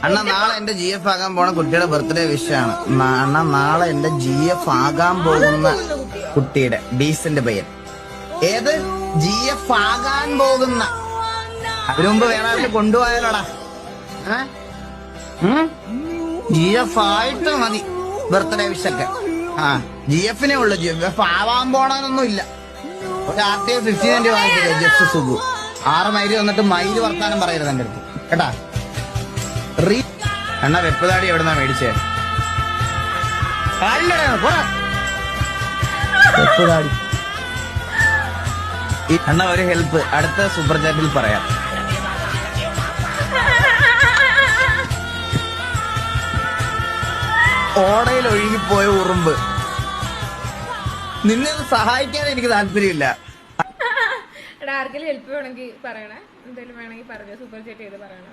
അണ്ണ നാളെ എന്റെ GF ആകാൻ പോണ കുട്ടിയുടെ ബർത്ത്ഡേ വിഷാണ്. അണ്ണ നാളെ എന്റെ GF ആകാൻ പോകുന്ന കുട്ടിയുടെ ഡീസന്റ് പയ്യൻ. ഏത് GF ആകാൻ പോകുന്ന? അതിനു മുമ്പ് വേറെ കൊണ്ടുപോയാലോടാ. GF ആയിട്ട് മതി ബർത്ത്ഡേ വിഷൊക്കെ. GF-നെ ഉള്ളു. GF ആവാൻ പോണെന്നൊന്നും ഇല്ല. ഒരു RTO 15 വാങ്ങിക്കില്ല ജസ്റ്റ് സുഖു. 6 മൈല് വന്നിട്ട് മൈല് വർത്താനം പറയരുത് എന്റെ അടുത്ത് കേട്ടാ. അണ്ണ വെപ്പുതാടി എവിടുന്നാ മേടിച്ചേ? വെപ്പുതാടി. അണ്ണ ഒരു ഹെൽപ്പ് അടുത്ത സൂപ്പർ ചാറ്റിൽ പറയാം. ഓടയിൽ ഒഴുകിപ്പോയ ഉറുമ്പ്. നിന്നെ സഹായിക്കാൻ എനിക്ക് താല്പര്യമില്ല. ആർക്കെങ്കിലും ഹെൽപ്പ് വേണമെങ്കിൽ പറയണേ. എന്തെങ്കിലും വേണമെങ്കിൽ പറഞ്ഞോ. സൂപ്പർ ചാറ്റ് ചെയ്ത് പറയണം.